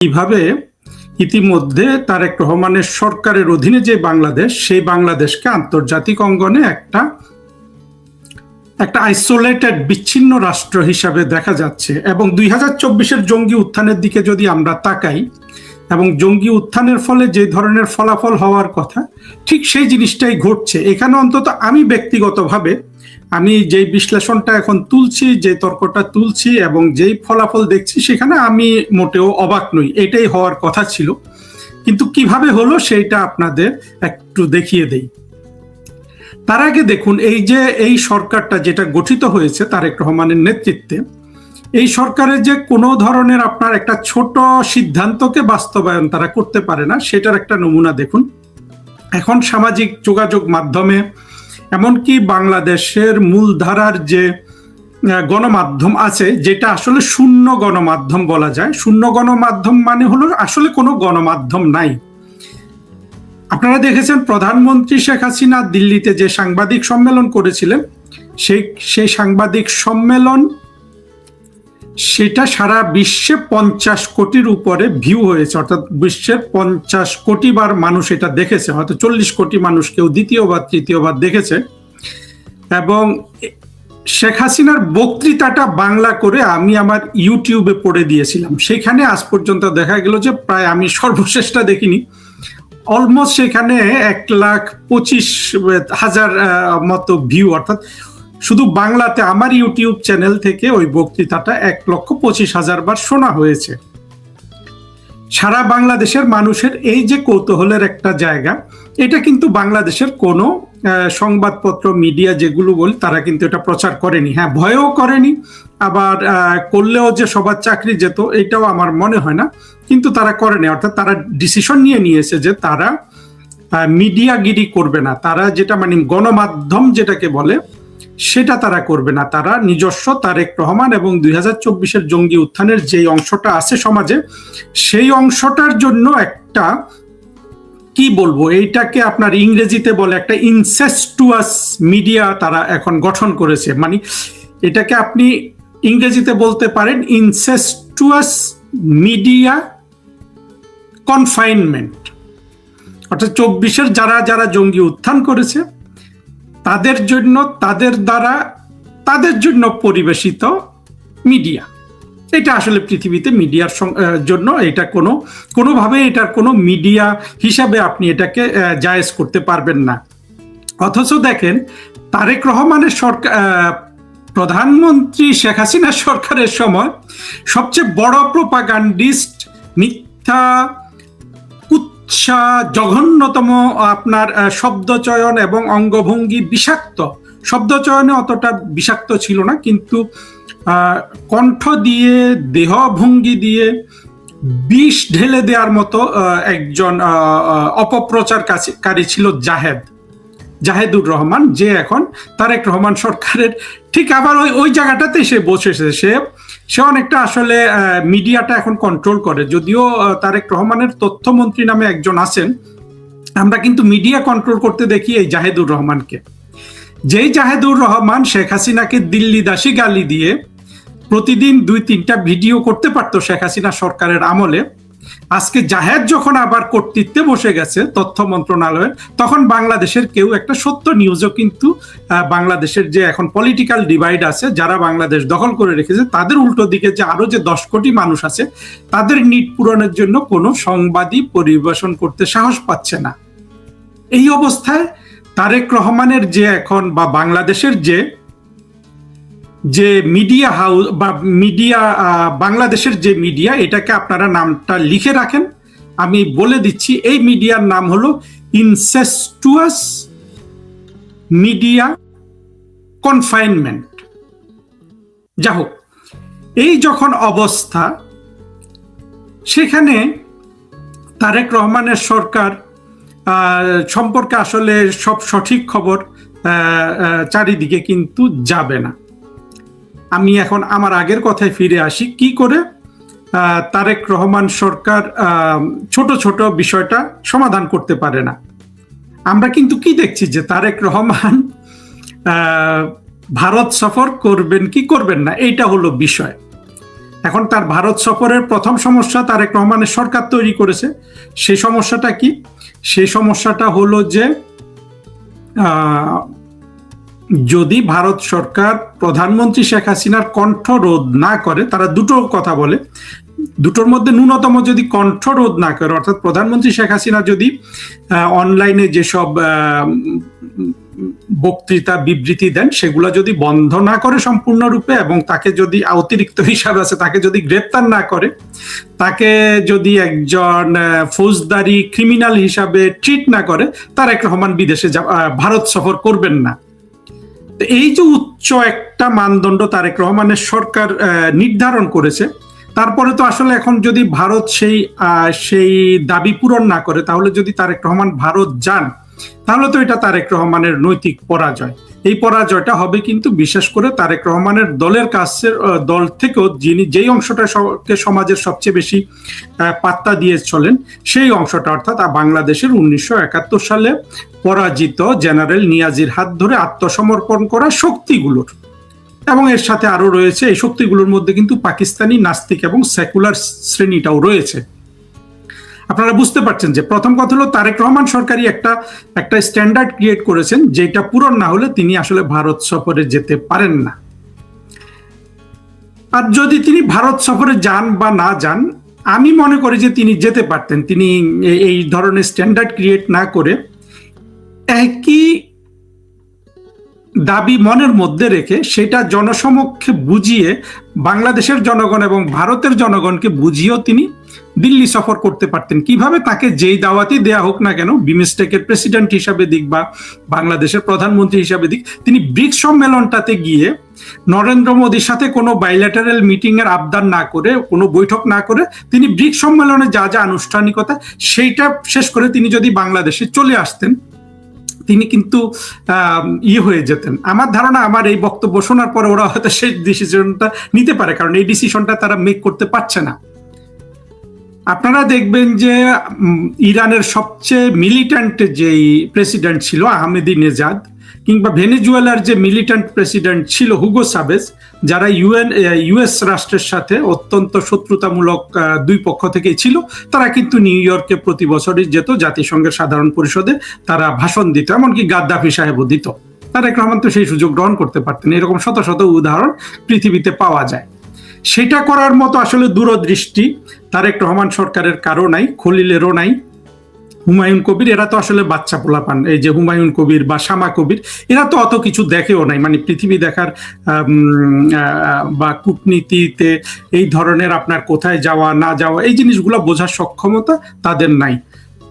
কিভাবে ইতিমধ্যে তারেক রহমানের সরকারের অধীনে যে বাংলাদেশ, সেই বাংলাদেশকে আন্তর্জাতিক অঙ্গনে একটা আইসোলেটেড বিচ্ছিন্ন রাষ্ট্র হিসাবে দেখা যাচ্ছে। এবং 2024-এর জঙ্গি উত্থানের দিকে যদি আমরা তাকাই, এবং জঙ্গি উত্থানের ফলে যে ধরনের ফলাফল হওয়ার কথা, ঠিক সেই জিনিসটাই ঘটছে এখানে। অন্তত আমি ব্যক্তিগতভাবে আমি যেই বিশ্লেষণটা এখন তুলছি, যে তর্কটা তুলছি এবং যেই ফলাফল দেখছি, সেখানে আমি মোটেও অবাক নই। এটাই হওয়ার কথা ছিল, কিন্তু কিভাবে হলো সেইটা আপনাদের একটু দেখিয়ে দেই। তার আগে দেখুন, এই সরকারটা যেটা গঠিত হয়েছে তারেক রহমানের নেতৃত্বে, এই সরকারের যে কোনো ধরনের আপনার একটা ছোট সিদ্ধান্তকে বাস্তবায়ন তারা করতে পারে না, সেটার একটা নমুনা দেখুন। এখন সামাজিক যোগাযোগ মাধ্যমে, এমনকি বাংলাদেশের মূলধারার যে গণমাধ্যম আছে, যেটা আসলে শূন্য গণমাধ্যম বলা যায়। শূন্য গণমাধ্যম মানে হলো আসলে কোনো গণমাধ্যম নাই। আপনারা দেখেছেন প্রধানমন্ত্রী শেখ হাসিনা দিল্লিতে যে সাংবাদিক সম্মেলন করেছিলেন, সেই সাংবাদিক সম্মেলন, সেটা সারা বিশ্বে 50 কোটির উপরে ভিউ হয়েছে, অর্থাৎ বিশ্বের 50 কোটি বার মানুষ এটা দেখেছে। হয়তো 40 কোটি মানুষ কেউ দ্বিতীয়বার তৃতীয়বার দেখেছে। এবং শেখ হাসিনার বক্তৃতাটা বাংলা করে আমি আমার ইউটিউবে পড়ে দিয়েছিলাম। সেখানে আজ পর্যন্ত দেখা গেল যে প্রায়, আমি সর্বশেষটা দেখিনি, অলমোস্ট সেখানে 1,25,000 মতো ভিউ, অর্থাৎ শুধু বাংলাতে আমার ইউটিউব চ্যানেল থেকে ওই বক্তৃতাটা 1,25,000 বার শোনা হয়েছে। সারা বাংলাদেশের মানুষের এই যে কৌতূহলের একটা জায়গা, এটা কিন্তু বাংলাদেশের কোনো সংবাদপত্র, মিডিয়া যেগুলো বলি, তারা কিন্তু এটা প্রচার করেনি। হ্যাঁ, ভয়ও করেনি, আবার করলেও যে সবার চাকরি যেত, এটাও আমার মনে হয় না, কিন্তু তারা করেনি। অর্থাৎ তারা ডিসিশন নিয়েছে যে তারা মিডিয়াগিরি করবে না, তারা যেটা মানে গণমাধ্যম যেটাকে বলে, সেটা তারা করবে না। তারা নিজস্ব তারেক রহমান এবং 2024-এর জঙ্গি উত্থানের যেই অংশটা আছে সমাজে, সেই অংশটার জন্য একটা, কি বলবো, এইটাকে আপনার ইংরেজিতে বলে একটা ইনসেস্টুয়াস মিডিয়া তারা এখন গঠন করেছে। মানে এটাকে আপনি ইংরেজিতে বলতে পারেন ইনসেস্টুয়াস মিডিয়া কনফাইনমেন্ট। অর্থাৎ 24-এর যারা জঙ্গি উত্থান করেছে, তাদের জন্য, তাদের জন্য পরিবেশিত মিডিয়া। এটা আসলে পৃথিবীতে মিডিয়ার জন্য এটা কোনোভাবে এটার কোনো মিডিয়া হিসাবে আপনি এটাকে জায়েজ করতে পারবেন না। অথচ দেখেন, তারেক রহমানের সরকার, প্রধানমন্ত্রী শেখ হাসিনা সরকারের সময় সবচেয়ে বড় প্রোপাগান্ডিস্ট, মিথ্যা, জঘন্যতম আপনার শব্দচয়ন এবং অঙ্গভঙ্গি, বিষাক্ত শব্দচয়নে অতটা বিষাক্ত ছিল না, কিন্তু কণ্ঠ দিয়ে, দেহভঙ্গি দিয়ে বিষ ঢেলে দেওয়ার মতো একজন অপপ্রচারকারী ছিল জাহেদুর রহমান, যে এখন তারেক রহমান সরকারের ঠিক আবার ওই জায়গাটাতে সে বসেছে। সে অনেকটা আসলে মিডিয়াটা এখন কন্ট্রোল করে। যদিও তারেক রহমানের তথ্যমন্ত্রী নামে একজন আছেন, আমরা কিন্তু মিডিয়া কন্ট্রোল করতে দেখি এই জাহেদুর রহমানকে। যেই জাহেদুর রহমান শেখ হাসিনাকে দিল্লি দাসী গালি দিয়ে প্রতিদিন 2-3টা ভিডিও করতে পারতো শেখ হাসিনা সরকারের আমলে, আজকে জাহেদ যখন আবার কর্তৃত্বে বসে গেছে তথ্য মন্ত্রণালয়ের, তখন বাংলাদেশের কেউ একটা সত্য নিউজও কিন্তু, বাংলাদেশের যে এখন পলিটিক্যাল ডিভাইড আছে, যারা বাংলাদেশ দখল করে রেখেছে, তাদের উল্টো দিকে যে আরো যে 10 কোটি মানুষ আছে, তাদের নিট পূরণের জন্য কোনো সংবাদই পরিবেশন করতে সাহস পাচ্ছে না। এই অবস্থায় তারেক রহমানের যে এখন, বা বাংলাদেশের যে মিডিয়া হাউস বা মিডিয়া, বাংলাদেশের যে মিডিয়া, এটাকে আপনারা নামটা লিখে রাখেন, আমি বলে দিচ্ছি। এই মিডিয়ার নাম হলো ইনসেস্টুয়াস মিডিয়া কনফাইনমেন্ট। যা হোক, এই যখন অবস্থা, সেখানে তারেক রহমানের সরকার সম্পর্কে আসলে সব সঠিক খবর চারিদিকে কিন্তু যাবে না। আমি এখন আমার আগের কথায় ফিরে আসি, কি করে তারেক রহমান সরকার ছোট ছোট বিষয়টা সমাধান করতে পারে না। আমরা কিন্তু কি দেখছি, যে তারেক রহমান ভারত সফর করবেন কি করবেন না, এইটা হলো বিষয়। এখন তার ভারত সফরের প্রথম সমস্যা তারেক রহমানের সরকার তৈরি করেছে। সেই সমস্যাটা কি? সেই সমস্যাটা হলো যে যদি ভারত সরকার প্রধানমন্ত্রী শেখ হাসিনার কণ্ঠ রোধ না করে, তারা দুটো কথা বলে, দুটোর মধ্যে ন্যূনতম যদি কণ্ঠ রোধ না করে, অর্থাৎ প্রধানমন্ত্রী শেখ হাসিনা যদি অনলাইনে যেসব বক্তৃতা বিবৃতি দেন সেগুলো যদি বন্ধ না করে সম্পূর্ণরূপে, এবং তাকে যদি অতিরিক্ত হিসাব আছে তাকে যদি গ্রেপ্তার না করে, তাকে যদি একজন ফৌজদারি ক্রিমিনাল হিসাবে ট্রিট না করে, তারেক রহমান বিদেশে ভারত সফর করবেন না। এই যে উচ্চ একটা মানদণ্ড তারেক রহমানের সরকার নির্ধারণ করেছে, তারপরে তো আসলে এখন যদি ভারত সেই দাবি পূরণ না করে, তাহলে যদি তারেক রহমান ভারত যান, তাহলে তো এটা তারেক রহমানের নৈতিক পরাজয়। এই পরাজয়টা হবে কিন্তু বিশেষ করে তারেক রহমানের দলের কাছের দল থেকেও যিনি যেই অংশটাকে সমাজের সবচেয়ে বেশি পাত্তা দিয়ে চলেন, সেই অংশটা, অর্থাৎ বাংলাদেশের 1971 সালে পরাজিত জেনারেল নিয়াজির হাত ধরে আত্মসমর্পণ করা শক্তিগুলোর, এবং এর সাথে আরো রয়েছে এই শক্তিগুলোর মধ্যে কিন্তু পাকিস্তানি নাস্তিক এবং সেকুলার শ্রেণীটাও রয়েছে। আপনারা বুঝতে পারছেন যে প্রথম কথা হলো তারেক রহমান সরকারি একটা স্ট্যান্ডার্ড ক্রিয়েট করেছেন, যেটা পূরণ না হলে তিনি আসলে ভারত সফরে যেতে পারেন না। আর যদি তিনি ভারত সফরে যান বা না যান, আমি মনে করি যে তিনি যেতে পারতেন। তিনি এই ধরনের স্ট্যান্ডার্ড ক্রিয়েট না করে একই দাবি মনের মধ্যে রেখে সেটা জনসমক্ষে বুঝিয়ে, বাংলাদেশের জনগণ এবং ভারতের জনগণকে বুঝিয়েও তিনি দিল্লি সফর করতে পারতেন। কিভাবে? তাকে যেই দাওয়াতই দেয়া হোক না কেন, বিমস্টেকের প্রেসিডেন্ট হিসাবে দিক বা বাংলাদেশের প্রধানমন্ত্রী হিসাবে দিক, তিনি ব্রিক্স সম্মেলনটাতে গিয়ে নরেন্দ্র মোদীর সাথে কোনো বাইল্যাটারাল মিটিং এর আবদার না করে, কোনো বৈঠক না করে, তিনি ব্রিক্স সম্মেলনে যা যা আনুষ্ঠানিকতা সেইটা শেষ করে তিনি যদি বাংলাদেশে চলে আসতেন, তিনি কিন্তু হয়ে যেতেন। আমার ধারণা, আমার এই বক্তব্য শোনার পরে ওরা হয়তো সেই ডিসিশনটা নিতে পারে, কারণ এই ডিসিশনটা তারা মেক করতে পারছে না। আপনারা দেখবেন যে ইরানের সবচেয়ে মিলিট্যান্ট যেই প্রেসিডেন্ট ছিল আহমেদিনেজাদ, কিংবা ভেনেজুয়েলার যে মিলিট্যান্ট প্রেসিডেন্ট ছিল হুগো সাবেজ, যারা ইউএস রাষ্ট্রের সাথে অত্যন্ত শত্রুতামূলক দুই পক্ষ থেকেই ছিল, তারা কিন্তু নিউ ইয়র্কে প্রতি বছরই যেত, জাতিসংঘের সাধারণ পরিষদে তারা ভাষণ দিত, এমনকি গাদ্দাফি সাহেবও দিত। তারেক রহমান তো সেই সুযোগ গ্রহণ করতে পারতেন। এরকম শত শত উদাহরণ পৃথিবীতে পাওয়া যায়। সেটা করার মতো আসলে দূরদৃষ্টি তারেক রহমান সরকারের কারো নাই, খলিলেরও নাই, হুমায়ুন কবির, এরা তো আসলে বাচ্চা পোলাপান। এই যে হুমায়ুন কবির বা শামা কবির, এরা তো অত কিছু দেখেও নাই, মানে পৃথিবী দেখার বা কূটনীতিতে এই ধরনের আপনার কোথায় যাওয়া না যাওয়া এই জিনিসগুলো বোঝার সক্ষমতা তাদের নাই।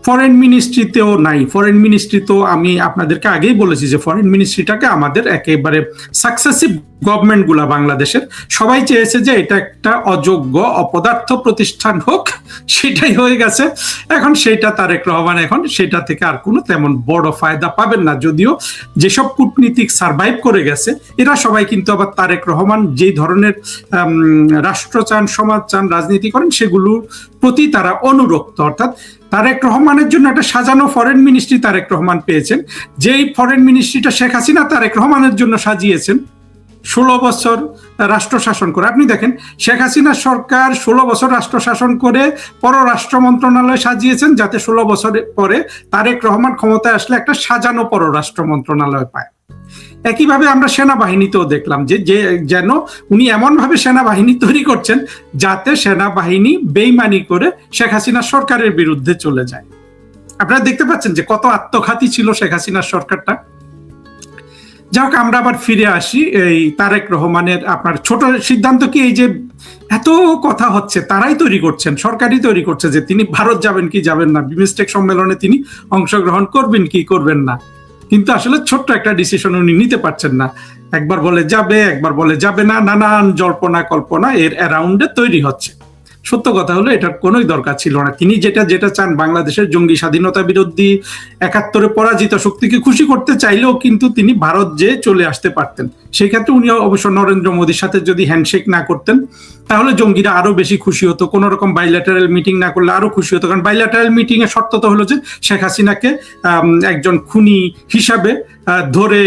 ফরেন মিনিস্ট্রিতেও নাই। ফরেন মিনিস্ট্রি তো আমি আপনাদেরকে আগেই বলেছি যে ফরেন মিনিস্ট্রিটাকে আমাদের একেবারে সাকসেসিভ গভর্নমেন্টগুলা বাংলাদেশের সবাই চেয়েছে যে এটা একটা অযোগ্য অপদার্থ প্রতিষ্ঠান হোক, সেটাই হয়ে গেছে। এখন সেটা তারেক রহমান এখন সেটা থেকে আর কোনো তেমন বড় ফায়দা পাবেন না। যদিও যেসব কূটনীতিক সার্ভাইভ করে গেছে এরা সবাই কিন্তু আবার তারেক রহমান যেই ধরনের রাষ্ট্র চান, সমাজ চান, রাজনীতি করেন সেগুলোর প্রতি তারা অনুরক্ত। অর্থাৎ তারেক রহমানের জন্য একটা সাজানো ফরেন মিনিস্ট্রি তারেক রহমান পেয়েছেন, যেই ফরেন মিনিস্ট্রিটা শেখ হাসিনা তারেক রহমানের জন্য সাজিয়েছেন 16 বছর রাষ্ট্র শাসন করে। আপনি দেখেন, শেখ হাসিনা সরকার 16 বছর রাষ্ট্র শাসন করে পররাষ্ট্র মন্ত্রণালয় সাজিয়েছেন, যাতে 16 বছর পরে তারেক রহমান ক্ষমতায় আসলে একটা সাজানো পররাষ্ট্র মন্ত্রণালয় পায়। একইভাবে আমরা সেনাবাহিনীতেও দেখলাম যে যেন উনি এমন ভাবে সেনাবাহিনী তৈরি করছেন যাতে সেনাবাহিনী বেইমানি করে শেখ হাসিনা সরকারের বিরুদ্ধে চলে যায়। আপনারা দেখতে পাচ্ছেন যে কত আত্মঘাতী ছিল শেখ হাসিনার সরকারটা। যাই হোক, আমরা আবার ফিরে আসি এই তারেক রহমানের আপনার ছোট সিদ্ধান্ত কি, এই যে এত কথা হচ্ছে তারাই তৈরি করছেন, সরকারই তৈরি করছে যে তিনি ভারত যাবেন কি যাবেন না, বিমস্টেক সম্মেলনে তিনি অংশগ্রহণ করবেন কি করবেন না। কিন্তু আসলে ছোট্ট একটা ডিসিশন উনি নিতে পারছেন না। একবার বলে যাবে, একবার বলে যাবে না, নানান জল্পনা কল্পনা এর অ্যারাউন্ডে তৈরি হচ্ছে। সত্য কথা হলো এটার কোনোই দরকার ছিল না। তিনি যেটা চান, বাংলাদেশের জঙ্গি স্বাধীনতা বিরোধী 71-এ পরাজিত শক্তিকে খুশি করতে চাইলেও কিন্তু তিনি ভারত যেয়ে চলে আসতে পারতেন। সেই ক্ষেত্রে উনি অবশ্য নরেন্দ্র মোদীর সাথে যদি হ্যান্ডশেক না করতেন তাহলে জঙ্গিরা আরো বেশি খুশি হতো। কোন রকম বাইল্যাটারাল মিটিং না করলে আরো খুশি হতো, কারণ বাইল্যাটারাল মিটিং এর শর্ত তো হলো যে শেখ হাসিনাকে একজন খুনি হিসাবে ধরে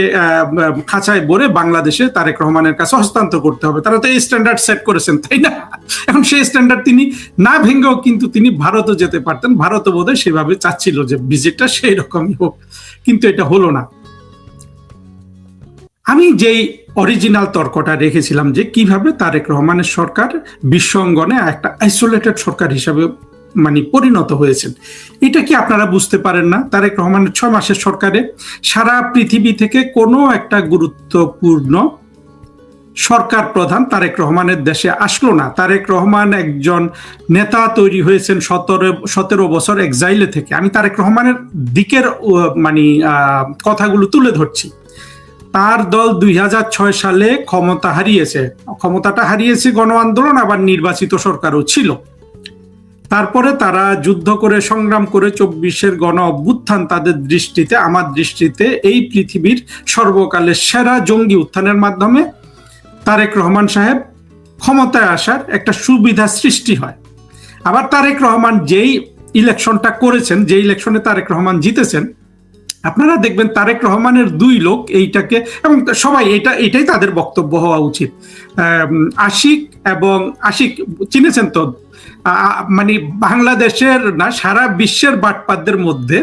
খাঁচায় ভরে বাংলাদেশে তারেক রহমানের কাছে হস্তান্তর করতে হবে। তারা তো এই স্ট্যান্ডার্ড সেট করেছেন, তাই না? এখন সেই স্ট্যান্ডার্ড তিনি না ভেঙেও কিন্তু তিনি ভারতও যেতে পারতেন। ভারতও বোধহয় সেভাবে চাচ্ছিল যে ভিজিটটা সেই রকমই হোক, কিন্তু এটা হলো না। আমি যেই অরিজিনাল তর্কটা রেখেছিলাম যে কিভাবে তারেক রহমানের সরকার বিশ্ব অঙ্গনে একটা আইসোলেটেড সরকার হিসাবে মানে পরিণত হয়েছেন, এটা কি আপনারা বুঝতে পারেন না? তারেক রহমানের 6 মাসের সরকারে সারা পৃথিবী থেকে কোনো একটা গুরুত্বপূর্ণ সরকার প্রধান তারেক রহমানের দেশে আসলো না। তারেক রহমান একজন নেতা তৈরি হয়েছেন 17 বছর এক্সাইলে থেকে। আমি তারেক রহমানের দিকের মানে কথাগুলো তুলে ধরছি। তার দল 2006 সালে ক্ষমতাটা হারিয়েছে গণ আন্দোলন, আবার নির্বাচিত সরকারও ছিল। তারপরে তারা যুদ্ধ করে সংগ্রাম করে 24-এর গণ অভ্যুত্থান তাদের দৃষ্টিতে, আমার দৃষ্টিতে এই পৃথিবীর সর্বকালের সেরা জঙ্গি উত্থানের মাধ্যমে তারেক রহমান সাহেব ক্ষমতায় আসার একটা সুবিধা সৃষ্টি হয়। আবার তারেক রহমান যেই ইলেকশনটা করেছেন, যে ইলেকশনে তারেক রহমান জিতেছেন, আপনারা দেখবেন তারেক রহমানের 2 লোক এইটাকে, এবং সবাই এটাই তাদের বক্তব্য হওয়া উচিত। আশিক চিনেছেন তো, মানে বাংলাদেশের না সারা বিশ্বের বাটপারদের মধ্যে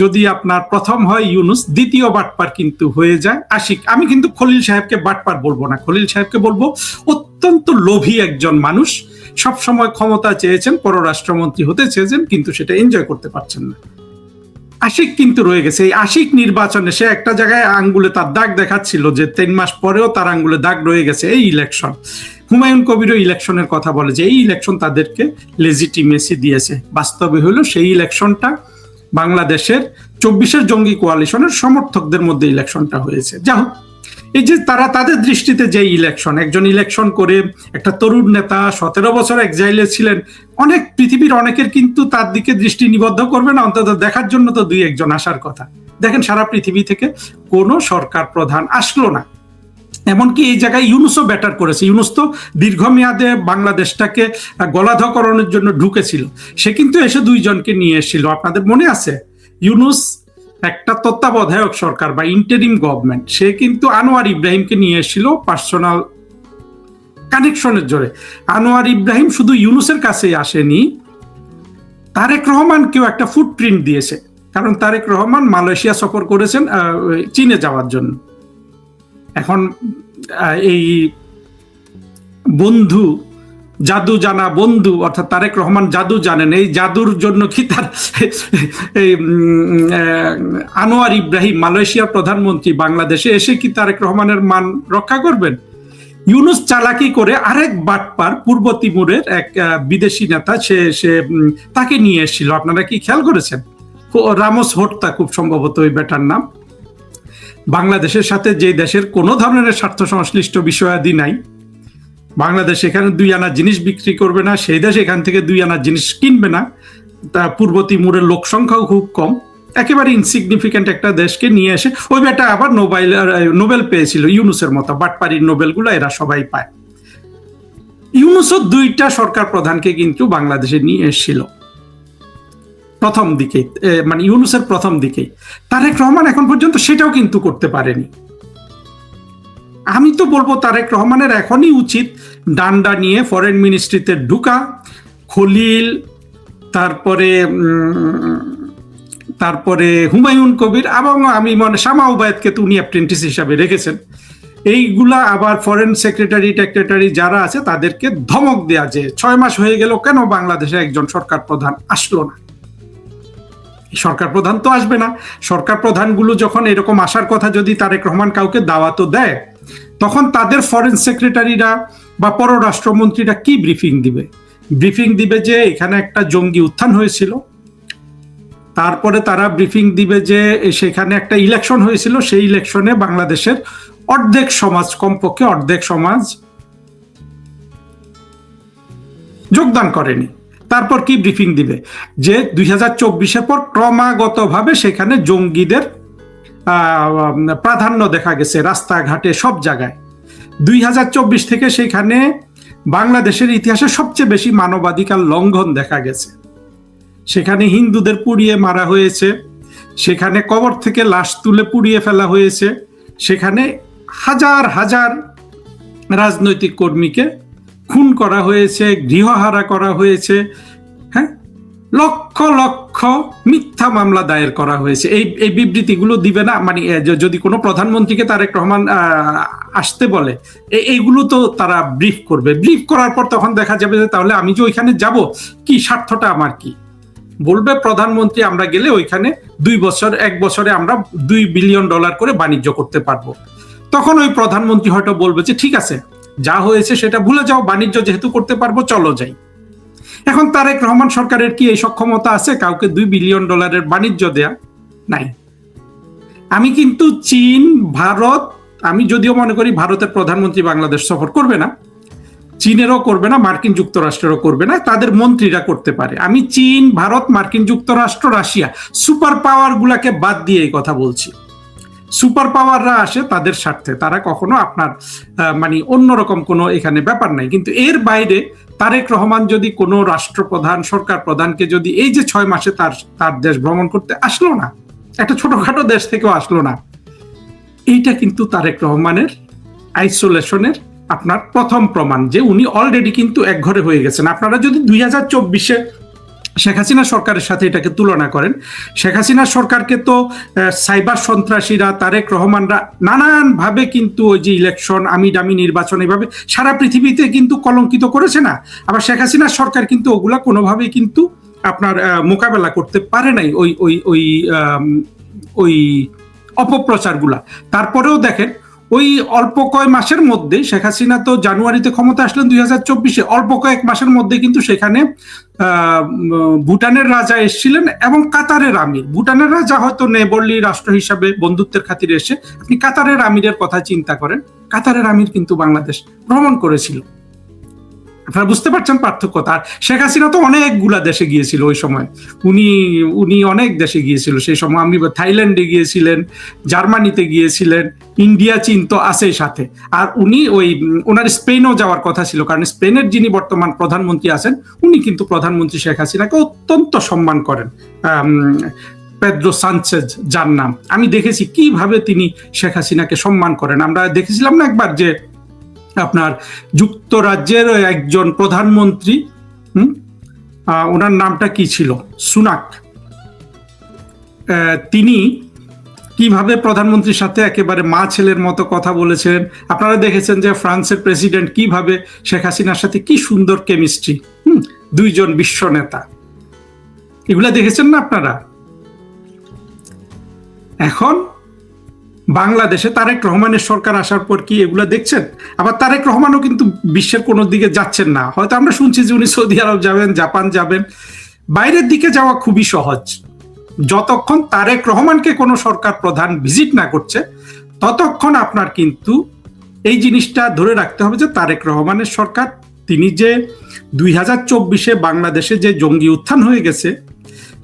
যদি আপনার প্রথম হয় ইউনুস, দ্বিতীয় বাটপার কিন্তু হয়ে যায় আশিক। আমি কিন্তু খলিল সাহেবকে বাটপার বলবো না, খলিল সাহেবকে বলবো অত্যন্ত লোভী একজন মানুষ। সব সময় ক্ষমতা চেয়েছেন, পররাষ্ট্রমন্ত্রী হতে চেয়েছেন, কিন্তু সেটা এনজয় করতে পারছেন না। আশিক কিন্তু রয়ে গেছে। এই আশিক নির্বাচনে সে একটা জায়গায় আঙ্গুলে তার দাগ দেখাচ্ছিল যে 3 মাস পরেও তার আঙ্গুলে দাগ রয়ে গেছে। এই ইলেকশন, হুমায়ুন কবিরও ইলেকশনের কথা বলে যে এই ইলেকশন তাদেরকে লেজিটিমেসি দিয়েছে। বাস্তবে হলো সেই ইলেকশনটা বাংলাদেশের 24-এর জঙ্গি কোয়ালিশনের সমর্থকদের মধ্যে ইলেকশনটা হয়েছে। যা হোক, এই যে তারা তাদের দৃষ্টিতে যে ইলেকশন, একজন ইলেকশন করে একটা তরুণ নেতা 17 বছর এক্সাইলে ছিলেন, অনেক পৃথিবীর অনেকের কিন্তু তার দিকে দৃষ্টি নিবদ্ধ করবে না, অন্তত দেখার জন্য তো 2-1 আসার কথা। দেখেন সারা পৃথিবী থেকে কোনো সরকার প্রধান আসলো না। এমনকি এই জায়গায় ইউনুসও ব্যাটার করেছে। ইউনুস তো দীর্ঘমেয়াদে বাংলাদেশটাকে গলাধকরণের জন্য ঢুকেছিল, সে কিন্তু এসে 2 জনকে নিয়ে এসেছিল। আপনাদের মনে আছে? ইউনুস একটা তত্ত্বাবধায়ক সরকার বা ইন্টারিম গভর্নমেন্ট, সে কিন্তু আনোয়ার ইব্রাহিমকে নিয়ে এসেছিল পার্সোনাল কানেকশনের জোরে। আনোয়ার ইব্রাহিম শুধু ইউনুসের কাছেই আসেনি, তারেক রহমানকেও একটা ফুটপ্রিন্ট দিয়েছে। কারণ তারেক রহমান মালয়েশিয়া সফর করেছেন চীনে যাওয়ার জন্য। এখন এই বন্ধু, জাদু জানা বন্ধু, অর্থাৎ তারেক রহমান জাদু জানেন, এই জাদুর জন্য কি তার এই আনোয়ার ইব্রাহিম মালয়েশিয়ার প্রধানমন্ত্রী বাংলাদেশে এসে কি তারেক রহমানের মান রক্ষা করবেন? ইউনুস চালাকি করে আরেক বাটপার পূর্ব তিমুরের এক বিদেশি নেতা সে তাকে নিয়ে এসেছিল। আপনারা কি খেয়াল করেছেন? রামোস হোর্তা খুব সম্ভবত ওই বেটার নাম। বাংলাদেশের সাথে যে দেশের কোনো ধরনের স্বার্থ সংশ্লিষ্ট বিষয়াদি নাই, বাংলাদেশ এখানে 2 আনা জিনিস বিক্রি করবে না, সেই দেশ এখান থেকে 2 আনা জিনিস কিনবে না। তা পূর্ব তিমুরের লোক সংখ্যাও খুব কম, একেবারে ইনসিগনিফিকেন্ট একটা দেশকে নিয়ে এসে ওই বেটা আবার নোবেল পেয়েছিল। ইউনুসের মতো বাটপাড়ির নোবেলগুলো এরা সবাই পায়। ইউনুসও 2টা সরকার প্রধানকে কিন্তু বাংলাদেশে নিয়ে এসেছিল প্রথম দিকে, মানে ইউনুসের প্রথম দিকেই। তারেক রহমান এখন পর্যন্ত সেটাও কিন্তু করতে পারেনি। আমি তো বলবো তারেক রহমানের এখনই উচিত ডান্ডা নিয়ে ফরেন মিনিস্ট্রিতে ঢুকা, খলিল, তারপরে হুমায়ুন কবির, এবং আমি মনে শামা উবায়েদকে তো উনি অ্যাপ্রেন্টিস হিসাবে রেখেছেন, এইগুলা আবার ফরেন সেক্রেটারি যারা আছে তাদেরকে ধমক দেয়া যে 6 মাস হয়ে গেল, কেন বাংলাদেশে একজন সরকার প্রধান আসলো না? সরকার প্রধান তো আসবে না। সরকার প্রধানগুলো যখন এরকম আসার কথা যদি তারেক রহমান কাউকে দাওয়াতও দেয়, তখন তাদের ফরেন সেক্রেটারিরা বা পররাষ্ট্রমন্ত্রীরা কি ব্রিফিং দিবে? ব্রিফিং দিবে যে এখানে একটা জঙ্গি উত্থান হয়েছিল, তারপরে তারা ব্রিফিং দিবে যে সেখানে একটা ইলেকশন হয়েছিল, সেই ইলেকশনে বাংলাদেশের কমপক্ষে অর্ধেক সমাজ যোগদান করেনি। তারপর কি ব্রিফিং দিবে? যে 2024-এর পর ক্রমাগতভাবে সেখানে জঙ্গিদের প্রাধান্য দেখা গেছে রাস্তাঘাটে সব জায়গায়। 2024 থেকে সেখানে বাংলাদেশের ইতিহাসে সবচেয়ে বেশি মানবাধিকার লঙ্ঘন দেখা গেছে। সেখানে হিন্দুদের পুড়িয়ে মারা হয়েছে, সেখানে কবর থেকে লাশ তুলে পুড়িয়ে ফেলা হয়েছে, সেখানে হাজার হাজার রাজনৈতিক কর্মীকে খুন করা হয়েছে, গৃহহারা করা হয়েছে, হ্যাঁ, লক্ষ লক্ষ মিথ্যা মামলা দায়ের করা হয়েছে। এই বিবৃতিগুলো দিবে না, মানে যদি কোনো প্রধানমন্ত্রীকে তারেক রহমান আসতে বলে, এইগুলো তো তারা ব্রিফ করবে। ব্রিফ করার পর তখন দেখা যাবে যে তাহলে আমি যে ওইখানে যাব, কি স্বার্থটা আমার কি? বলবে প্রধানমন্ত্রী আমরা গেলে ওইখানে 1 বছরে আমরা $2 বিলিয়ন করে বাণিজ্য করতে পারবো। তখন ওই প্রধানমন্ত্রী হয়তো বলবে যে ঠিক আছে, যা হয়েছে সেটা ভুলে যাও, বাণিজ্য যেহেতু করতে পারবো চলো যাই। এখন তারেক রহমান সরকারের কি এই সক্ষমতা আছে কাউকে $2 বিলিয়ন বাণিজ্য দেয়া? নাই। আমি কিন্তু চীন, ভারত, আমি যদিও মনে করি ভারতের প্রধানমন্ত্রী বাংলাদেশ সফর করবে না, চীনেরও করবে না, মার্কিন যুক্তরাষ্ট্রেরও করবে না, তাদের মন্ত্রীরা করতে পারে। আমি চীন, ভারত, মার্কিন যুক্তরাষ্ট্র, রাশিয়া, সুপার পাওয়ার গুলাকে বাদ দিয়ে এই কথা বলছি। সুপার পাওয়াররা আসে তাদের স্বার্থে, তারা কখনো আপনার মানে অন্যরকম কোনো এখানে ব্যাপার নাই। কিন্তু এর বাইরে তারেক রহমান যদি কোনো রাষ্ট্রপ্রধান, সরকার প্রধানকে যদি এই যে 6 মাসে তার দেশ ভ্রমণ করতে আসলো না, একটা ছোটখাটো দেশ থেকেও আসলো না, এইটা কিন্তু তারেক রহমানের আইসোলেশনের আপনার প্রথম প্রমাণ যে উনি অলরেডি কিন্তু একঘরে হয়ে গেছেন। আপনারা যদি 2024-এ শেখ হাসিনা সরকারের সাথে এটাকে তুলনা করেন, শেখ হাসিনা সরকারকে তো সাইবার সন্ত্রাসীরা, তারেক রহমানরা নানানভাবে কিন্তু ওই যে ইলেকশন, আমি দামি নির্বাচন, এইভাবে সারা পৃথিবীতে কিন্তু কলঙ্কিত করেছে না? আবার শেখ হাসিনা সরকার কিন্তু ওগুলা কোনোভাবেই কিন্তু আপনার মোকাবেলা করতে পারে নাই, ওই ওই ওই ওই অপপ্রচারগুলা। তারপরেও দেখেন ওই অল্প কয়েক মাসের মধ্যে, শেখ হাসিনা তো জানুয়ারিতে ক্ষমতা আসলেন 2024-এ, অল্প কয়েক মাসের মধ্যে কিন্তু সেখানে ভুটানের রাজা এসেছিলেন এবং কাতারের আমির। ভুটানের রাজা হয়তো নেবরলি রাষ্ট্র হিসাবে বন্ধুত্বের খাতিরে এসে, আপনি কাতারের আমিরের কথা চিন্তা করেন, কাতারের আমির কিন্তু বাংলাদেশ ভ্রমণ করেছিল। আপনারা বুঝতে পারছেন পার্থক্যটা। আর শেখ হাসিনা তো অনেকগুলা দেশে গিয়েছিল ওই সময়, উনি অনেক দেশে গিয়েছিল সেই সময়। আমি থাইল্যান্ডে গিয়েছিলেন, জার্মানিতে গিয়েছিলেন, ইন্ডিয়া, চীন তো আছেই সাথে। আর উনি ওনার স্পেনও যাওয়ার কথা ছিল, কারণ স্পেনের যিনি বর্তমান প্রধানমন্ত্রী আছেন উনি কিন্তু প্রধানমন্ত্রী শেখ হাসিনাকে অত্যন্ত সম্মান করেন। পেদ্রো সানচেজ যার নাম, আমি দেখেছি কিভাবে তিনি শেখ হাসিনাকে সম্মান করেন। আমরা দেখেছিলাম না একবার যে আপনার যুক্তরাজ্যের একজন প্রধানমন্ত্রী, ওনার নামটা কি ছিল, সুনাক, তিনি কিভাবে প্রধানমন্ত্রীর সাথে একেবারে মা ছেলের মতো কথা বলেছেন। আপনারা দেখেছেন যে ফ্রান্সের প্রেসিডেন্ট কিভাবে শেখ হাসিনার সাথে কি সুন্দর কেমিস্ট্রি, দুইজন বিশ্ব নেতা, এগুলা দেখেছেন না আপনারা? এখন বাংলাদেশে তারেক রহমানের সরকার আসার পর কি এগুলা দেখছেন? আবার তারেক রহমানও কিন্তু বিশ্বের কোনো দিকে যাচ্ছেন না। হয়তো আমরা শুনছি যে উনি সৌদি আরব যাবেন, জাপান যাবেন, বাইরের দিকে যাওয়া খুবই সহজ। যতক্ষণ তারেক রহমানকে কোনো সরকার প্রধান ভিজিট না করছে ততক্ষণ আপনার কিন্তু এই জিনিসটা ধরে রাখতে হবে যে তারেক রহমানের সরকার, তিনি যে 2024-এ বাংলাদেশে যে জঙ্গি উত্থান হয়ে গেছে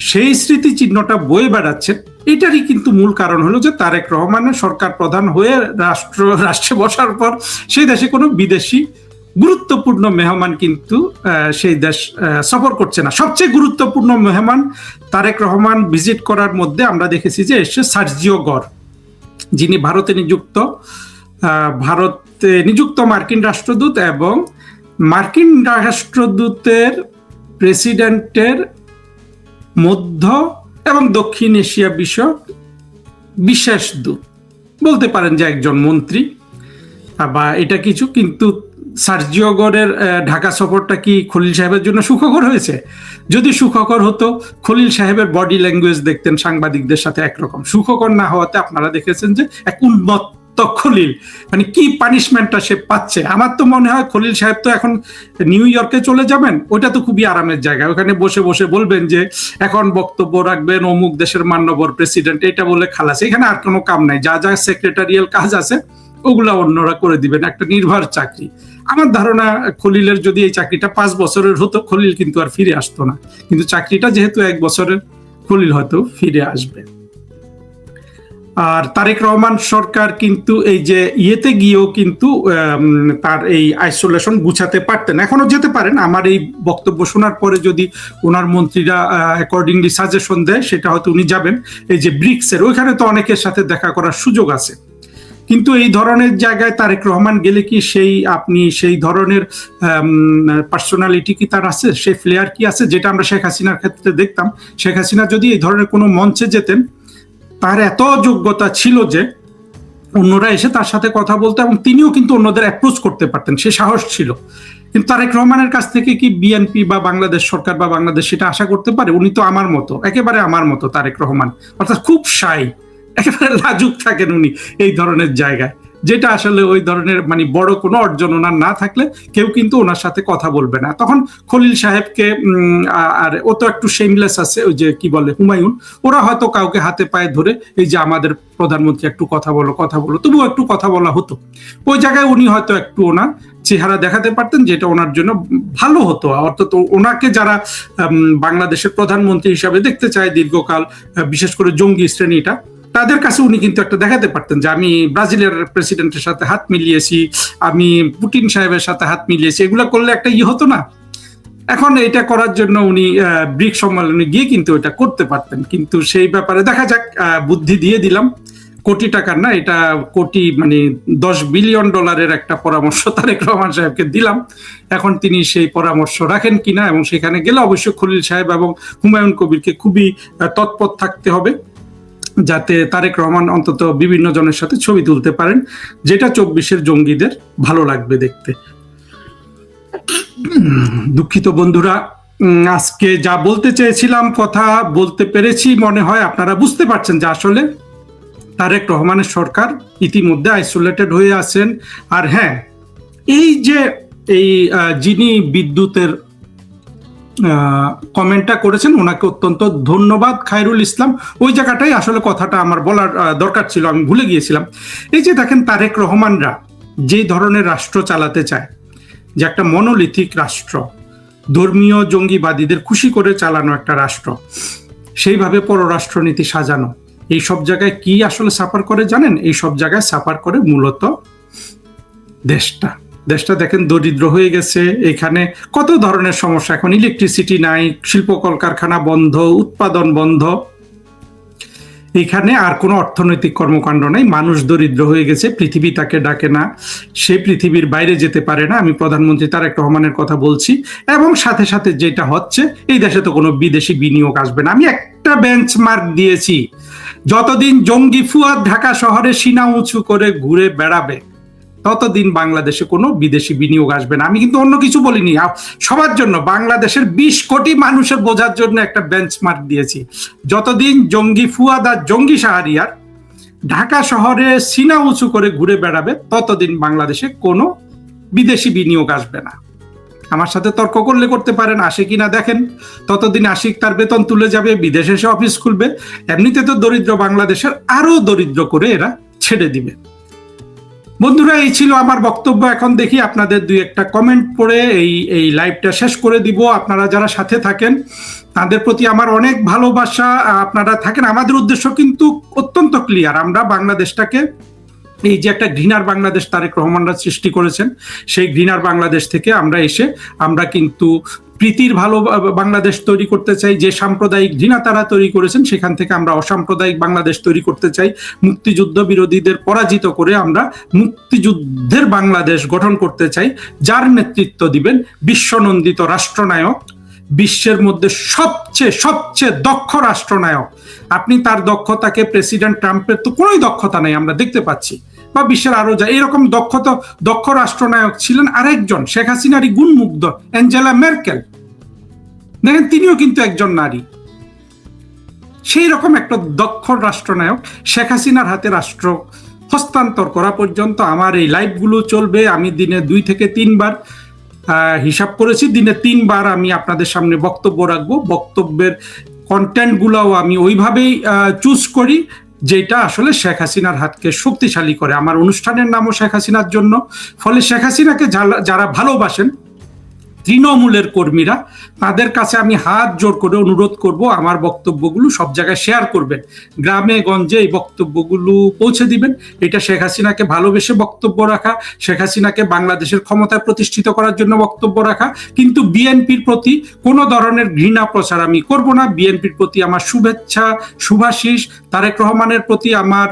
সেই স্মৃতি চিহ্নটা বয়ে বেড়াচ্ছেন। এটারই কিন্তু মূল কারণ হলো যে তারেক রহমানের সরকার প্রধান হয়ে রাষ্ট্রে বসার পর সেই দেশে কোনো বিদেশি গুরুত্বপূর্ণ মেহমান কিন্তু সেই দেশ সফর করছে না। সবচেয়ে গুরুত্বপূর্ণ মেহমান তারেক রহমান ভিজিট করার মধ্যে আমরা দেখেছি যে এসে সার্জিও গর, যিনি ভারতে নিযুক্ত মার্কিন রাষ্ট্রদূত এবং মার্কিন রাষ্ট্রদূতের প্রেসিডেন্টের মধ্য এবং দক্ষিণ এশিয়া বিষয়ক বিশেষ দূত, বলতে পারেন যে একজন মন্ত্রী বা এটা কিছু। কিন্তু সার্জিও গরের ঢাকা সফরটা কি খলিল সাহেবের জন্য সুখকর হয়েছে? যদি সুখকর হতো, খলিল সাহেবের বডি ল্যাঙ্গুয়েজ দেখতেন সাংবাদিকদের সাথে একরকম। সুখকর না হওয়াতে আপনারা দেখেছেন যে এক উন্মত্ত খলিল, মানে কি পানিশমেন্টটা সে পাচ্ছে। আমার তো মনে হয় খলিল সাহেব তো এখন নিউ ইয়র্কে চলে যাবেন, ওইটা তো খুবই আরামের জায়গা, ওখানে বসে বসে বলবেন যে এখন বক্তব্য রাখবেন অমুক দেশের মান্যবর প্রেসিডেন্ট, এটা বলে খালাস। এখানে আর কোনো কাম নাই, যা যা সেক্রেটারিয়াল কাজ আছে ওগুলা অন্যরা করে দিবেন, একটা নির্ভর চাকরি। আমার ধারণা খলিলের যদি এই চাকরিটা 5 বছরের হতো, খলিল কিন্তু আর ফিরে আসতো না। কিন্তু চাকরিটা যেহেতু 1 বছরের, খলিল হয়তো ফিরে আসবে। আর তারেক রহমান সরকার কিন্তু এই যে ইয়েতে গিয়েও কিন্তু তার এই আইসোলেশন গুছাতে পারতেন, এখনো যেতে পারেন। আমার এই বক্তব্য শোনার পরে যদি ওনার মন্ত্রীরা অ্যাকর্ডিংলি সাজেশন দেয়, সেটা হয়তো উনি যাবেন এই যে ব্রিক্সের ওইখানে, তো অনেকের সাথে দেখা করার সুযোগ আছে। কিন্তু এই ধরনের জায়গায় তারেক রহমান গেলে কি আপনি সেই ধরনের পার্সোনালিটি কি তার আছে, সেই ফ্লেয়ার কি আছে, যেটা আমরা শেখ হাসিনার ক্ষেত্রে দেখতাম। শেখ হাসিনা যদি এই ধরনের কোনো মঞ্চে যেতেন, তার এত যোগ্যতা ছিল যে অন্যরা এসে তার সাথে কথা বলতো এবং তিনিও কিন্তু অন্যদের অ্যাপ্রোচ করতে পারতেন, সে সাহস ছিল। কিন্তু তারেক রহমানের কাছ থেকে কি বিএনপি বা বাংলাদেশ সরকার বা বাংলাদেশ সেটা আশা করতে পারে? উনি তো আমার মতো, একেবারে আমার মতো তারেক রহমান, অর্থাৎ খুব শাই, একেবারে লাজুক থাকেন উনি এই ধরনের জায়গায়, যেটা আসলে ওই ধরনের মানে বড় কোনো অর্জন ওনার না থাকলে কেউ কিন্তু ওনার সাথে কথা বলবে না। তখন খলিল সাহেবকে আর ও তো একটু শেমলেস আছে, ওই যে কি বলে হুমায়ুন, ওরা হয়তো কাউকে হাতে পায়ে ধরে এই যে আমাদের প্রধানমন্ত্রী একটু কথা বলো তবুও একটু কথা বলা হতো। ওই জায়গায় উনি হয়তো একটু ওনার চেহারা দেখাতে পারতেন, যেটা ওনার জন্য ভালো হতো। অর্থাৎ ওনাকে যারা বাংলাদেশের প্রধানমন্ত্রী হিসাবে দেখতে চায় দীর্ঘকাল, বিশেষ করে জঙ্গি শ্রেণীটা, তাদের কাছে উনি কিন্তু একটা দেখাতে পারতেন যে আমি ব্রাজিলের প্রেসিডেন্টের সাথে হাত মিলিয়েছি, আমি পুতিন সাহেবের সাথে হাত মিলিয়েছি, এগুলো করলে একটা হতো না? এখন এটা করার জন্য উনি ব্রিক্স সম্মেলনে গিয়ে কিন্তু এটা করতে পারতেন। কিন্তু সেই ব্যাপারে দেখা যাক, বুদ্ধি দিয়ে দিলাম, কোটি টাকার না, এটা কোটি মানে $10 বিলিয়ন একটা পরামর্শ তারেক রহমান সাহেবকে দিলাম। এখন তিনি সেই পরামর্শ রাখেন কিনা, এবং সেখানে গেলে অবশ্যই খলিল সাহেব এবং হুমায়ুন কবিরকে খুবই তৎপর থাকতে হবে, যাতে তারেক রহমান অন্তত বিভিন্ন জনের সাথে ছবি তুলতে পারেন, যেটা 24-এর জঙ্গিদের ভালো লাগবে দেখতে। দুঃখিত বন্ধুরা, আজকে যা বলতে চেয়েছিলাম কথা বলতে পেরেছি মনে হয়। আপনারা বুঝতে পারছেন যে আসলে তারেক রহমানের সরকার ইতিমধ্যে আইসোলেটেড হয়ে আছেন। আর হ্যাঁ, এই যে যিনি বিদ্যুতের কমেন্টটা করেছেন, ওনাকে অত্যন্ত ধন্যবাদ, খায়রুল ইসলাম। ওই জায়গাটাই আসলে কথাটা আমার বলার দরকার ছিল, আমি ভুলে গিয়েছিলাম। এই যে দেখেন, তারেক রহমানরা যে ধরনের রাষ্ট্র চালাতে চায়, যে একটা মনোলিথিক রাষ্ট্র, ধর্মীয় জঙ্গিবাদীদের খুশি করে চালানো একটা রাষ্ট্র, সেইভাবে পররাষ্ট্রনীতি সাজানো, এই সব জায়গায় কি আসলে সাফার করে জানেন? এই সব জায়গায় সাফার করে মূলত দেশটা দেখেন দরিদ্র হয়ে গেছে। এখানে কত ধরনের সমস্যা, এখন ইলেকট্রিসিটি নাই, শিল্প কলকারখানা বন্ধ, উৎপাদন বন্ধ, এখানে আর কোনো অর্থনৈতিক কর্মকাণ্ড নাই। মানুষ দরিদ্র হয়ে গেছে, পৃথিবী তাকে ডাকে না, সে পৃথিবীর বাইরে যেতে পারে না। আমি প্রধানমন্ত্রী তারেক রহমানের কথা বলছি। এবং সাথে সাথে যেটা হচ্ছে, এই দেশে তো কোনো বিদেশি বিনিয়োগ আসবে না। আমি একটা বেঞ্চমার্ক দিয়েছি, যতদিন জঙ্গি ফুয়াদ ঢাকা শহরে সিনা উঁচু করে ঘুরে বেড়াবে, ততদিন বাংলাদেশে কোনো বিদেশি বিনিয়োগ আসবে না। আমি কিন্তু অন্য কিছু বলিনি, সবার জন্য, বাংলাদেশের 20 কোটি মানুষের বোঝার জন্য একটা বেঞ্চমার্ক দিয়েছি। যতদিন জঙ্গি ফুয়াদ আর জঙ্গি শাহরিয়ার ঢাকা শহরে সিনা উঁচু করে ঘুরে বেড়াবে, ততদিন বাংলাদেশে কোনো বিদেশি বিনিয়োগ আসবে না। আমার সাথে তর্ক করলে করতে পারেন, আসে কিনা দেখেন। ততদিন আশিক তার বেতন তুলে যাবে, বিদেশে এসে অফিস খুলবে, এমনিতে তো দরিদ্র বাংলাদেশের আরো দরিদ্র করে এরা ছেড়ে দিবে। বন্ধুরা, এই ছিল আমার বক্তব্য। এখন দেখি আপনাদের 2-1টা কমেন্ট পড়ে এই লাইভটা শেষ করে দিব। আপনারা যারা সাথে থাকেন তাদের প্রতি আমার অনেক ভালোবাসা। আপনারা থাকেন, আমাদের উদ্দেশ্য কিন্তু অত্যন্ত ক্লিয়ার। আমরা বাংলাদেশটাকে, এই যে একটা ঘৃণার বাংলাদেশ তারেক রহমানরা সৃষ্টি করেছেন, সেই ঘৃণার বাংলাদেশ থেকে আমরা কিন্তু প্রীতির ভালো বাংলাদেশ তৈরি করতে চাই। যে সাম্প্রদায়িক ঘৃণা তারা তৈরি করেছেন, সেখান থেকে আমরা অসাম্প্রদায়িক বাংলাদেশ তৈরি করতে চাই। মুক্তিযুদ্ধ বিরোধীদের পরাজিত করে আমরা মুক্তিযুদ্ধের বাংলাদেশ গঠন করতে চাই, যার নেতৃত্ব দিবেন বিশ্বনন্দিত রাষ্ট্রনায়ক, বিশ্বের মধ্যে সবচেয়ে দক্ষ রাষ্ট্রনায়ক। আপনি তার দক্ষতাকে, প্রেসিডেন্ট ট্রাম্পের তো কোনোই দক্ষতা নেই আমরা দেখতে পাচ্ছি, বা বিশ্বের আরো যা এরকম দক্ষ রাষ্ট্রনায়ক ছিলেন আরেকজন, শেখ হাসিনারই গুণমুগ্ধ অ্যাঞ্জেলা মেরকেল। দেখেন, তিনিও কিন্তু একজন নারী। সেই রকম একটা দক্ষ রাষ্ট্রনায়ক শেখ হাসিনার হাতে রাষ্ট্র হস্তান্তর করা পর্যন্ত আমার এই লাইভগুলো চলবে। আমি দিনে 2 থেকে 3 বার, হিসাব করেছি দিনে 3 বার আমি আপনাদের সামনে বক্তব্য রাখবো। বক্তব্যের কন্টেন্ট গুলাও আমি ওইভাবেই চুজ করি যেটা আসলে শেখ হাসিনার হাতকে শক্তিশালী করে। আমার অনুষ্ঠানের নামও শেখ হাসিনার জন্য। ফলে শেখ হাসিনাকে যারা ভালোবাসেন তৃণমূলের কর্মীরা, তাদের কাছে আমি হাত জোর করে অনুরোধ করব আমার বক্তব্যগুলো সব জায়গায় শেয়ার করবেন, গ্রামে গঞ্জে এই বক্তব্যগুলো পৌঁছে দিবেন। এটা শেখ হাসিনাকে ভালোবেসে বক্তব্য রাখা, শেখ হাসিনাকে বাংলাদেশের ক্ষমতায় প্রতিষ্ঠিত করার জন্য বক্তব্য রাখা, কিন্তু বিএনপির প্রতি কোনো ধরনের ঘৃণা প্রচার আমি করব না। বিএনপির প্রতি আমার শুভেচ্ছা, শুভাশিস, তারেক রহমানের প্রতি আমার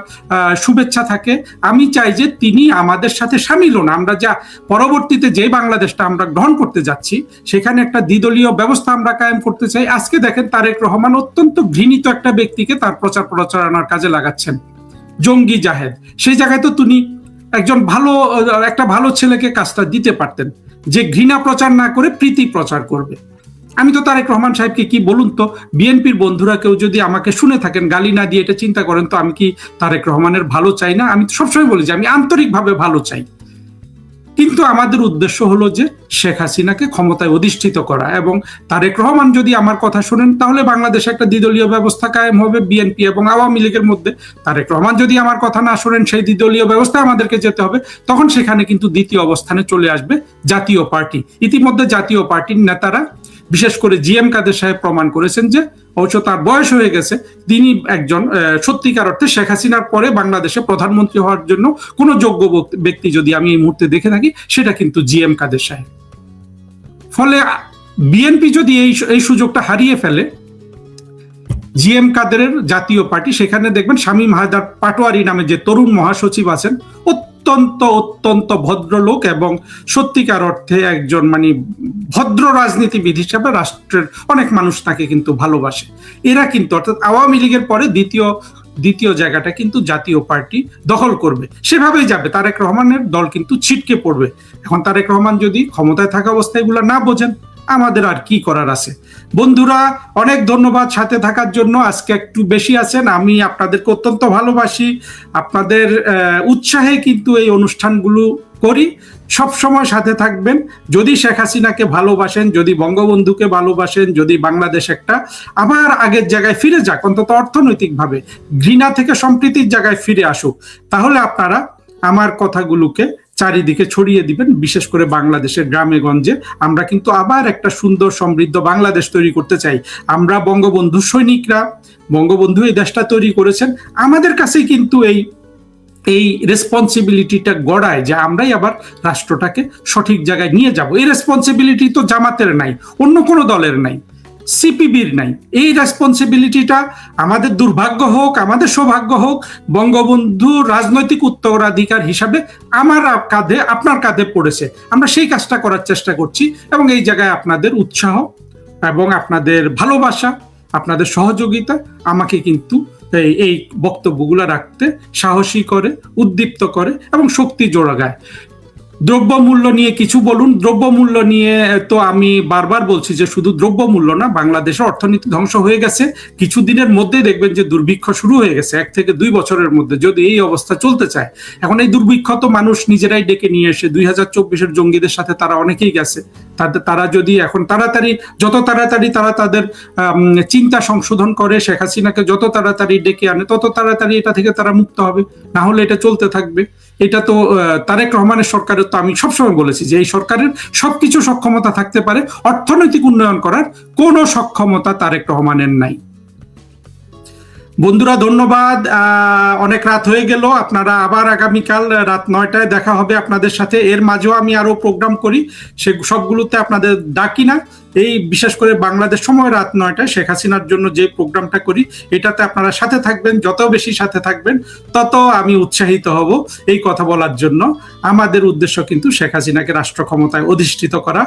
শুভেচ্ছা থাকে। আমি চাই যে তিনি আমাদের সাথে সামিল হন। আমরা যা পরবর্তীতে যে বাংলাদেশটা আমরা গ্রহণ করতে যাচ্ছি, সেখানে একটা দ্বিদলীয় ব্যবস্থা আমরা কায়েম করতে চাই। আজকে দেখেন তারেক রহমান অত্যন্ত ঘৃণিত একটা ব্যক্তিকে তার প্রচার প্রচারণার কাজে লাগাচ্ছেন, জঙ্গি জাহেদ। সেই জায়গায় তো তিনি একজন একটা ভালো ছেলেকে কাজটা দিতে পারতেন, যে ঘৃণা প্রচার না করে প্রীতি প্রচার করবে। আমি তো তারেক রহমান সাহেবকে কি বলুন তো, বিএনপির বন্ধুরা কেউ যদি আমাকে শুনে থাকেন, গালি না দিয়ে এটা চিন্তা করেন তো, আমি কি তারেক রহমানের ভালো চাই না? আমি তো সবসময় বলি যে আমি আন্তরিকভাবে ভালো চাই, কিন্তু আমাদের উদ্দেশ্য হলো যে শেখ হাসিনাকে ক্ষমতায় অধিষ্ঠিত করা। এবং তারেক রহমান যদি আমার কথা শোনেন, তাহলে বাংলাদেশে একটা দ্বিদলীয় ব্যবস্থা কায়েম হবে বিএনপি এবং আওয়ামী লীগের মধ্যে। তারেক রহমান যদি আমার কথা না শোনেন, সেই দ্বিদলীয় ব্যবস্থায় আমাদেরকে যেতে হবে। তখন সেখানে কিন্তু দ্বিতীয় অবস্থানে চলে আসবে জাতীয় পার্টি। ইতিমধ্যে জাতীয় পার্টির নেতারা, বিশেষ করে জিএম কাদের সাহেব প্রমাণ করেছেন যে অবশ্য তার বয়স হয়ে গেছে, তিনি একজন সত্যিকার অর্থে শেখ হাসিনার পরে বাংলাদেশে প্রধানমন্ত্রী হওয়ার জন্য কোনো যোগ্য ব্যক্তি যদি আমি এই মুহূর্তে দেখে থাকি, সেটা কিন্তু জিএম কাদের সাহেব। ফলে বিএনপি যদি এই সুযোগটা হারিয়ে ফেলে, জিএম কাদেরের জাতীয় পার্টি, সেখানে দেখবেন শামীম হায়দার পাটোয়ারি নামে যে তরুণ মহাসচিব আছেন, অত্যন্ত ভদ্রলোক এবং সত্যিকার অর্থে একজন ভদ্র রাজনীতিবিদ হিসাবে রাষ্ট্রের অনেক মানুষ তাকে কিন্তু ভালোবাসে। এরা কিন্তু অর্থাৎ আওয়ামী লীগের পরে দ্বিতীয় জায়গাটা কিন্তু জাতীয় পার্টি দখল করবে, সেভাবেই যাবে। তারেক রহমানের দল কিন্তু ছিটকে পড়বে। এখন তারেক রহমান যদি ক্ষমতায় থাকা অবস্থায় এগুলো না বোঝেন, আমাদের আর কি করার আছে? বন্ধুরা, অনেক ধন্যবাদ সাথে থাকার জন্য। আজকে একটু বেশি আছেন, আমি আপনাদেরকে অত্যন্ত ভালোবাসি। আপনাদের উৎসাহে কিন্তু এই অনুষ্ঠানগুলো করি। সব সময় সাথে থাকবেন। যদি শেখ হাসিনাকে ভালোবাসেন, যদি বঙ্গবন্ধুকে ভালোবাসেন, যদি বাংলাদেশ একটা আবার আগের জায়গায় ফিরে যাক, অন্তত অর্থনৈতিকভাবে ঘৃণা থেকে সম্প্রীতির জায়গায় ফিরে আসুক, তাহলে আপনারা আমার কথাগুলোকে চারিদিকে ছড়িয়ে দিবেন। বিশেষ করে বাংলাদেশের গ্রামে গঞ্জে আমরা কিন্তু আবার একটা সুন্দর সমৃদ্ধ বাংলাদেশ তৈরি করতে চাই। আমরা বঙ্গবন্ধু সৈনিকরা, বঙ্গবন্ধু এই দেশটা তৈরি করেছেন, আমাদের কাছেই কিন্তু এই রেসপন্সিবিলিটিটা গড়ায় যে আমরাই আবার রাষ্ট্রটাকে সঠিক জায়গায় নিয়ে যাব। এই রেসপন্সিবিলিটি তো জামাতের নাই, অন্য কোনো দলের নাই, সিপিবির নাই। এই রেসপন্সিবিলিটিটা আমাদের দুর্ভাগ্য হোক, আমাদের সৌভাগ্য হোক, বঙ্গবন্ধু রাজনৈতিক উত্তরাধিকার হিসাবে আমার কাঁধে, আপনার কাঁধে পড়েছে। আমরা সেই কাজটা করার চেষ্টা করছি এবং এই জায়গায় আপনাদের উৎসাহ এবং আপনাদের ভালোবাসা, আপনাদের সহযোগিতা আমাকে কিন্তু এই বক্তব্যগুলো রাখতে সাহসী করে, উদ্দীপ্ত করে এবং শক্তি জোগায়। দ্রব্যমূল্য নিয়ে কিছু বলুন। দ্রব্যমূল্য নিয়ে তো আমি বারবার বলছি যে শুধু দ্রব্যমূল্য না, বাংলাদেশের অর্থনীতি ধ্বংস হয়ে গেছে। কিছুদিনের মধ্যেই দেখবেন যে দুর্ভিক্ষ শুরু হয়ে গেছে, 1 থেকে 2 বছরের মধ্যে যদি এই অবস্থা চলতে চায়। এখন এই দুর্ভিক্ষ তো মানুষ নিজেরাই ডেকে নিয়ে এসে, 2024-এর জঙ্গিদের সাথে তারা অনেকেই গেছে। তারা যদি এখন যত তাড়াতাড়ি তারা তাদের চিন্তা সংশোধন করে, শেখ হাসিনাকে যত তাড়াতাড়ি ডেকে আনে, তত তাড়াতাড়ি এটা থেকে তারা মুক্ত হবে। না হলে এটা চলতে থাকবে। এটা তো তারেক রহমানের সরকারের, তো আমি সবসময় বলেছি যে এই সরকারের সবকিছু সক্ষমতা থাকতে পারে, অর্থনৈতিক উন্নয়ন করার কোনো সক্ষমতা তারেক রহমানের নাই। বন্ধুরা ধন্যবাদ। অনেক রাত হয়ে গেল। আপনারা আবার আগামীকাল রাত 9টায় দেখা হবে আপনাদের সাথে। এর মাঝেও আমি আরো প্রোগ্রাম করি, সে সবগুলোতে আপনাদের ডাকি না। এই বিশেষ করে বাংলাদেশ সময় রাত 9টায় শেখ হাসিনার জন্য যে প্রোগ্রামটা করি, এটাতে আপনারা সাথে থাকবেন। যত বেশি সাথে থাকবেন, তত আমি উৎসাহিত হব এই কথা বলার জন্য। আমাদের উদ্দেশ্য কিন্তু শেখ হাসিনাকে রাষ্ট্র ক্ষমতায় অধিষ্ঠিত করা।